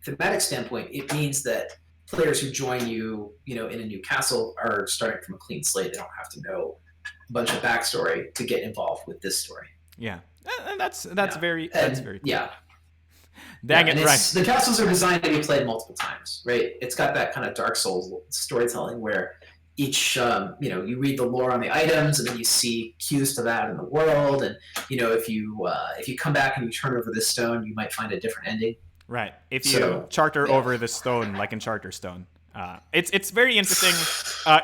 thematic standpoint, it means that players who join you, in a new castle are starting from a clean slate. They don't have to know a bunch of backstory to get involved with this story. Yeah, and that's very cool. Yeah. Dang it, right. The castles are designed to be played multiple times, right? It's got that kind of Dark Souls storytelling where each, you read the lore on the items, and then you see cues to that in the world, and if you come back and you turn over this stone, you might find a different ending. Right. If you charter over the stone, like in Charterstone. It's very interesting.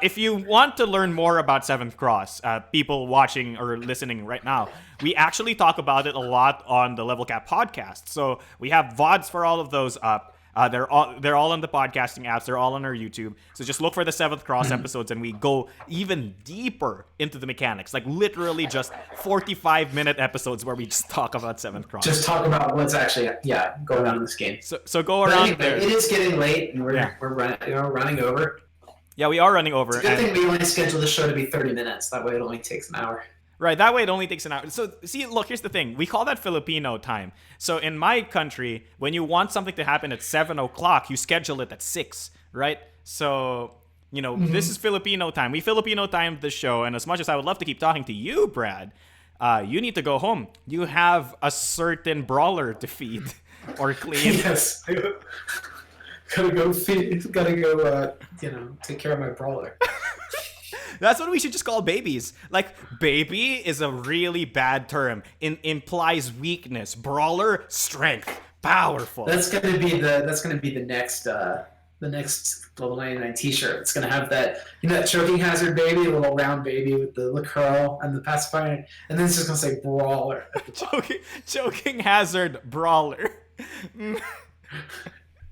If you want to learn more about Seventh Cross, people watching or listening right now, we actually talk about it a lot on the Level Cap podcast. So we have VODs for all of those up. They're all on the podcasting apps. They're all on our YouTube. So just look for the Seventh Cross episodes, and we go even deeper into the mechanics. Like literally just 45-minute episodes where we just talk about Seventh Cross. Just talk about what's actually going on in this game. So go around there. It is getting late, and we're running over. Yeah, we are running over. It's a good thing we only scheduled the show to be 30 minutes. That way, it only takes an hour. Right, that way it only takes an hour. So, see, look, here's the thing. We call that Filipino time. So, in my country, when you want something to happen at 7 o'clock, you schedule it at 6, right? So, this is Filipino time. We Filipino timed the show, and as much as I would love to keep talking to you, Brad, you need to go home. You have a certain brawler to feed or clean. Yes. Gotta go feed. Gotta go, take care of my brawler. That's what we should just call babies. Like, baby is a really bad term. Implies weakness. Brawler, strength. Powerful. That's gonna be the next Level 99 T-shirt. It's gonna have that that choking hazard baby, a little round baby with the curl and the pacifier, and then it's just gonna say brawler. choking hazard brawler.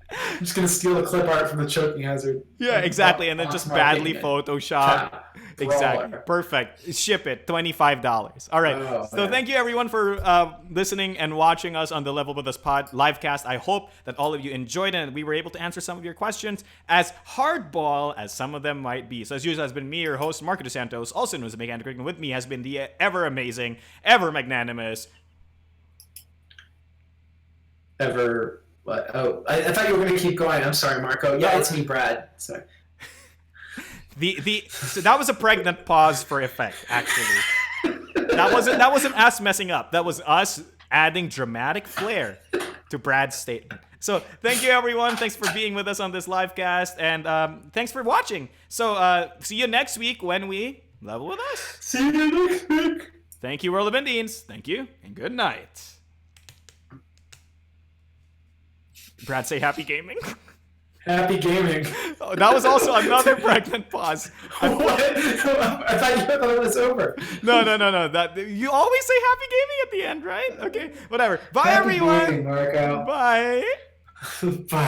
I'm just gonna steal a clip art from the choking hazard. Yeah, exactly, and then just badly Photoshop. Exactly. Perfect. Ship it. $25. All right. So thank you everyone for listening and watching us on the Level With Us Pod livecast. I hope that all of you enjoyed it and we were able to answer some of your questions as hardball as some of them might be. So as usual, has been me, your host, Marco DeSantos, also known as the Mechanic Curriculum. With me has been the ever amazing, ever magnanimous, ever... What? Oh, I thought you were going to keep going. I'm sorry, Marco. Yeah, it's me, Brad. Sorry. So that was a pregnant pause for effect, actually. That wasn't us messing up. That was us adding dramatic flair to Brad's statement. So thank you, everyone. Thanks for being with us on this live cast, and thanks for watching. So see you next week when we level with us. See you next week. Thank you, World of Indians. Thank you, and good night. Brad, say happy gaming. Happy gaming. Oh, that was also another pregnant pause. What? I thought it was over. No. That you always say happy gaming at the end, right? Okay, whatever. Bye, happy everyone. Gaming, Marco. Bye. Bye.